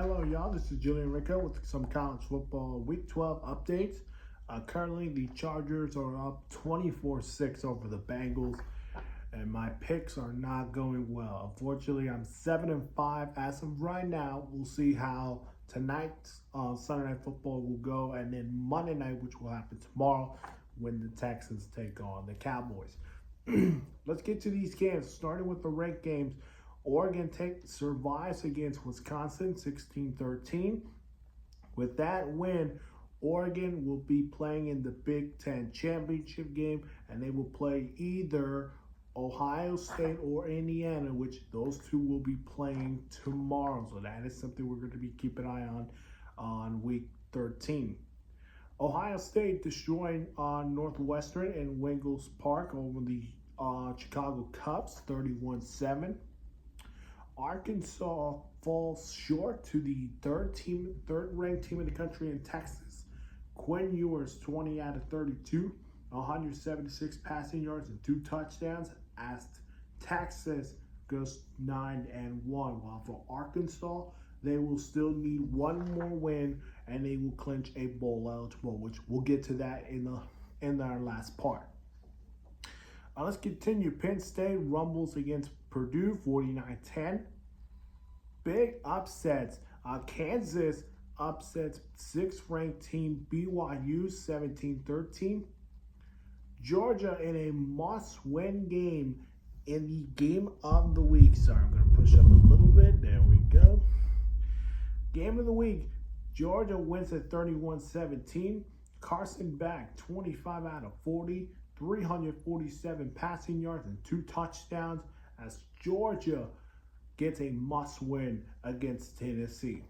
Hello, y'all. This is Julian Rico with some college football Week 12 updates. Currently, the Chargers are up 24-6 over the Bengals, and my picks are not going well. Unfortunately, I'm 7-5 as of right now. We'll see how tonight's Sunday Night Football will go, and then Monday night, which will happen tomorrow, when the Texans take on the Cowboys. Let's get to these games, starting with the ranked games. Oregon survives against Wisconsin 16-13. With that win, Oregon will be playing in the Big Ten championship game, and they will play either Ohio State or Indiana, which those two will be playing tomorrow. So that is something we're going to be keeping an eye on Week 13. Ohio State destroying Northwestern in Wingles Park over the Chicago Cubs 31-7. Arkansas falls short to the third-ranked team in the country in Texas. Quinn Ewers 20 out of 32, 176 passing yards and 2 touchdowns as Texas goes 9-1. While for Arkansas, they will still need one more win and they will clinch a bowl eligible, which we'll get to that in our last part. Let's continue. Penn State rumbles against Purdue 49-10. Big upsets. Kansas upsets 6th-ranked team BYU 17-13. Georgia in a must-win game in the game of the week. Sorry, I'm going to push up a little bit. There we go. Game of the week. Georgia wins at 31-17. Carson Beck 25 out of 40. 347 passing yards and 2 touchdowns as Georgia gets a must-win against Tennessee.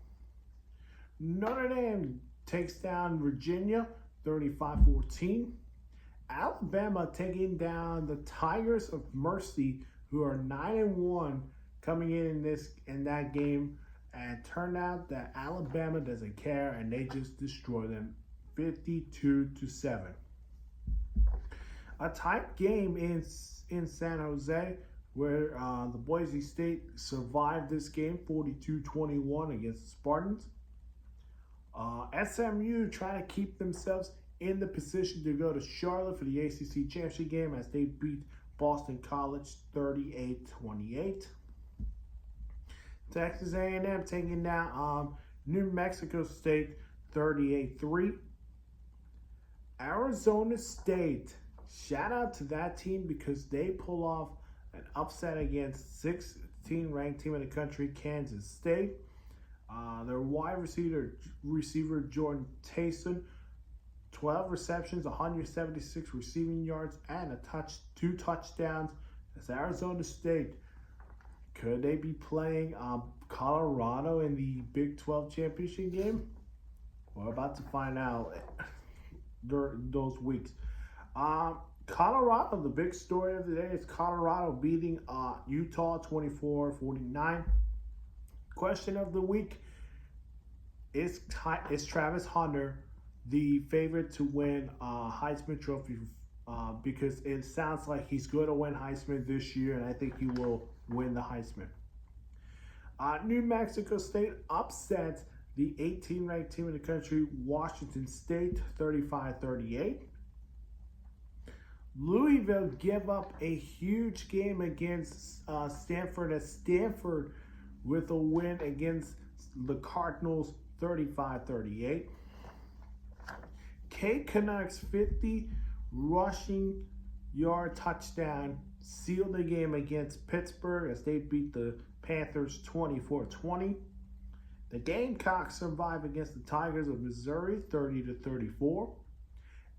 Notre Dame takes down Virginia 35-14. Alabama taking down the Tigers of Mercy, who are 9-1 coming in that game, and turned out that Alabama doesn't care and they just destroy them 52-7. A tight game in San Jose where the Boise State survived this game 42-21 against the Spartans. SMU trying to keep themselves in the position to go to Charlotte for the ACC championship game as they beat Boston College 38-28. Texas A&M taking down New Mexico State 38-3. Arizona State. Shout out to that team because they pull off an upset against 16th-ranked team in the country, Kansas State. Their wide receiver Jordan Taysom, 12 receptions, 176 receiving yards, and 2 touchdowns. As Arizona State, could they be playing Colorado in the Big 12 championship game? We're about to find out during those weeks. Colorado, the big story of the day is Colorado beating Utah 24-49. Question of the week, is Travis Hunter the favorite to win Heisman Trophy? Because it sounds like he's going to win Heisman this year, and I think he will win the Heisman. New Mexico State upsets the 18th-ranked team in the country, Washington State, 35-38. Louisville give up a huge game against Stanford as Stanford with a win against the Cardinals 35-38. Cade Canucks 50 rushing yard touchdown sealed the game against Pittsburgh as they beat the Panthers 24-20. The Gamecocks survive against the Tigers of Missouri 30-34.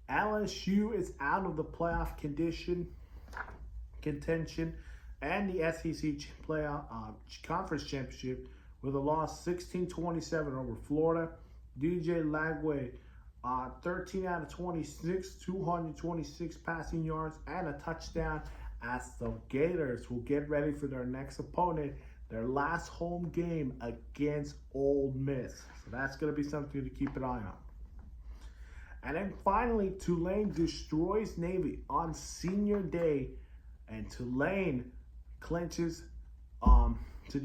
LSU is out of the playoff contention and the SEC playoff conference championship with a loss 16-27 over Florida. DJ Lagway, 13 out of 26, 226 passing yards and a touchdown as the Gators will get ready for their next opponent, their last home game against Ole Miss. So that's going to be something to keep an eye on. And then finally, Tulane destroys Navy on senior day, and Tulane clinches to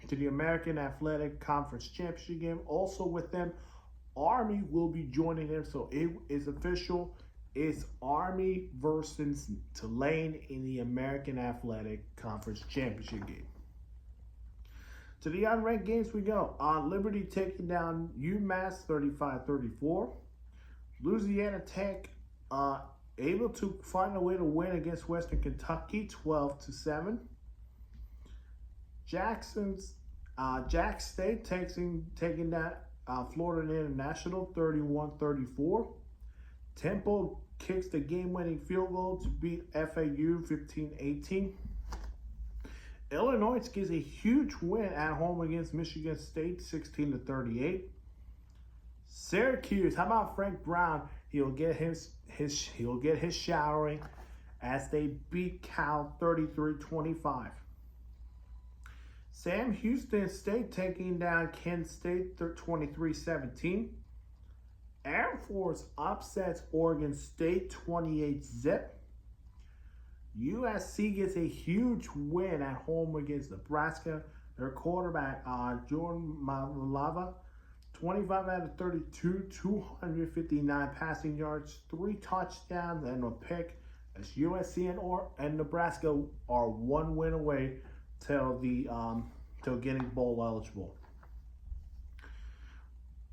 to the American Athletic Conference Championship game. Also with them, Army will be joining them. So it is official. It's Army versus Tulane in the American Athletic Conference Championship game. To the unranked games we go. Liberty taking down UMass 35-34. Louisiana Tech able to find a way to win against Western Kentucky 12-7. Jack State taking down Florida International 31-34. Temple kicks the game-winning field goal to beat FAU 15-18. Illinois gets a huge win at home against Michigan State 16-38. Syracuse, how about Frank Brown? He'll get his showering as they beat Cal 33-25. Sam Houston State taking down Kent State 23-17. Air Force upsets Oregon State 28-0. USC gets a huge win at home against Nebraska. Their quarterback, Jordan Malava, 25 out of 32, 259 passing yards, 3 touchdowns, and a pick. As USC and Nebraska are 1 win away till getting bowl eligible.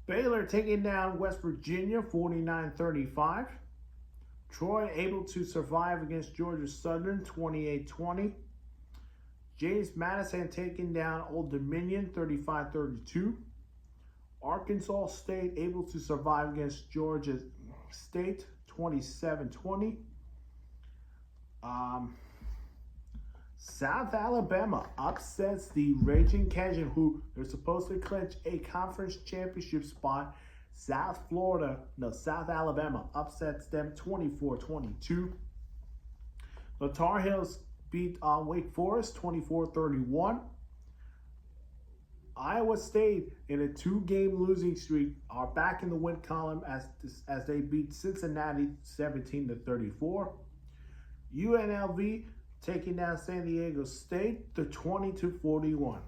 Baylor taking down West Virginia 49-35. Troy able to survive against Georgia Southern 28-20. James Madison taking down Old Dominion 35-32. Arkansas State able to survive against Georgia State 27-20. South Alabama upsets the Raging Cajun, who they're supposed to clinch a conference championship spot. South Alabama upsets them 24-22. The Tar Heels beat Wake Forest 24-31. Iowa State, in a 2-game losing streak, are back in the win column as they beat Cincinnati 17-34. UNLV taking down San Diego State 20-41.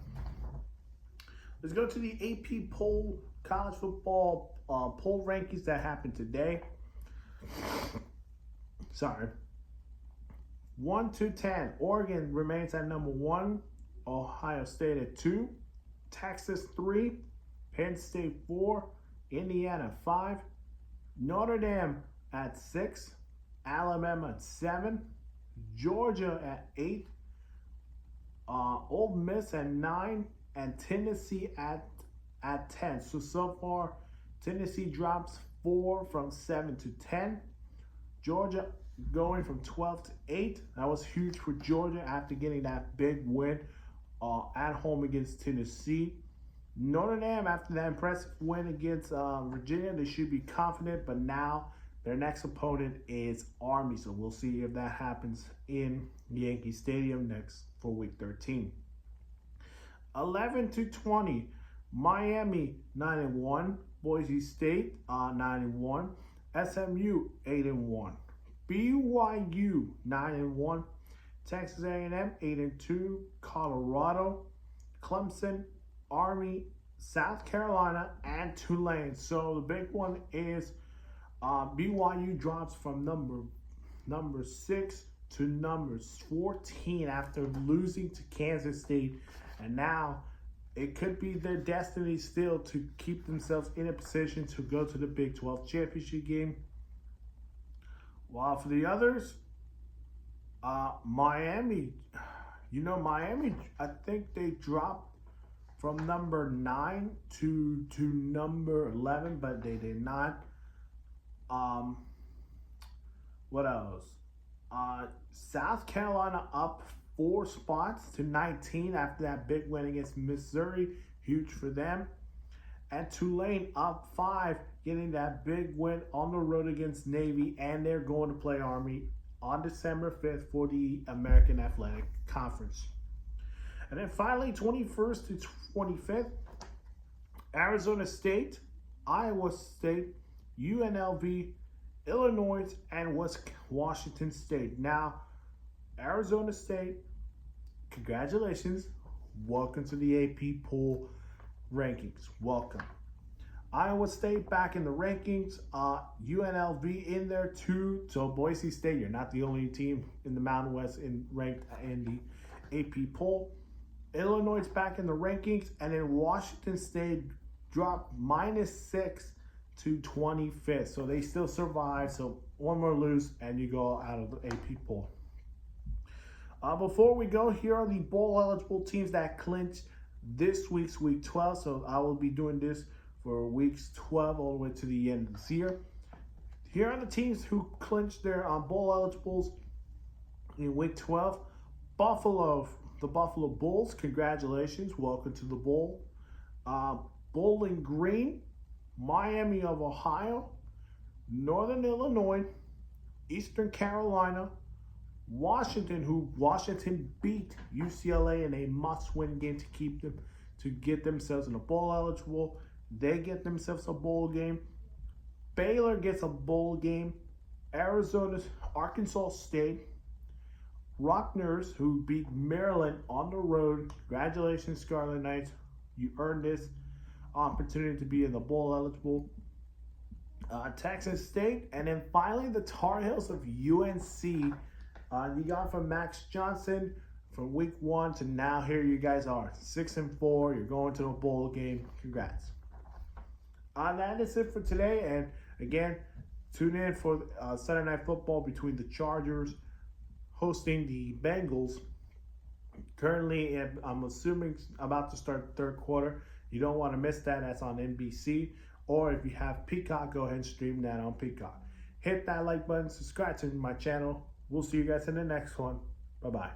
Let's go to the AP Poll college football poll rankings that happened today. 1-10. Oregon remains at number 1. Ohio State at 2. Texas 3. Penn State 4. Indiana 5. Notre Dame at 6. Alabama at 7. Georgia at 8. Ole Miss at 9. And Tennessee at 10. So far, Tennessee drops 4 from 7 to 10. Georgia going from 12 to 8. That was huge for Georgia after getting that big win at home against Tennessee. Notre Dame, after that impressive win against Virginia, they should be confident, but now their next opponent is Army, so we'll see if that happens in Yankee Stadium next for Week 13. 11-20, Miami 9-1, Boise State 9-1, SMU 8-1, BYU 9-1, Texas A&M 8-2, Colorado, Clemson, Army, South Carolina, and Tulane. So the big one is BYU drops from number 6 to number 14 after losing to Kansas State, and now it could be their destiny still to keep themselves in a position to go to the Big 12 championship game. While for the others, Miami, I think they dropped from number 9 to number 11, but they did not. What else? South Carolina up 4 spots to 19 after that big win against Missouri. Huge for them. And Tulane up 5, getting that big win on the road against Navy, and they're going to play Army on December 5th for the American Athletic Conference. And then finally, 21st to 25th, Arizona State, Iowa State, UNLV, Illinois, and Washington State. Now, Arizona State, congratulations, Welcome to the AP Poll rankings. Welcome. Iowa State back in the rankings. UNLV in there too. So Boise State, you're not the only team in the Mountain West ranked in the AP Poll. Illinois is back in the rankings, and then Washington State dropped -6 to 25th. So they still survive. So one more lose, and you go out of the AP Poll. Before we go, here are the bowl eligible teams that clinched this week's week 12. So I will be doing this for weeks 12 all the way to the end of this year. Here are the teams who clinched their bowl eligibles in week 12. The Buffalo Bulls, congratulations, welcome to the bowl. Bowling Green, Miami of Ohio, Northern Illinois, Eastern Carolina, Washington beat UCLA in a must-win game to get themselves in a bowl eligible. They get themselves a bowl game. Baylor gets a bowl game. Arkansas State, Rutgers, who beat Maryland on the road. Congratulations, Scarlet Knights. You earned this opportunity to be in the bowl eligible. Texas State, and then finally the Tar Heels of UNC. You got from Max Johnson from week 1 to now. Here you guys are, 6-4. You're going to a bowl game. Congrats. That is it for today. And again, tune in for Sunday Night Football between the Chargers hosting the Bengals. Currently, I'm assuming about to start the third quarter. You don't want to miss that. That's on NBC. Or if you have Peacock, go ahead and stream that on Peacock. Hit that like button, subscribe to my channel. We'll see you guys in the next one. Bye-bye.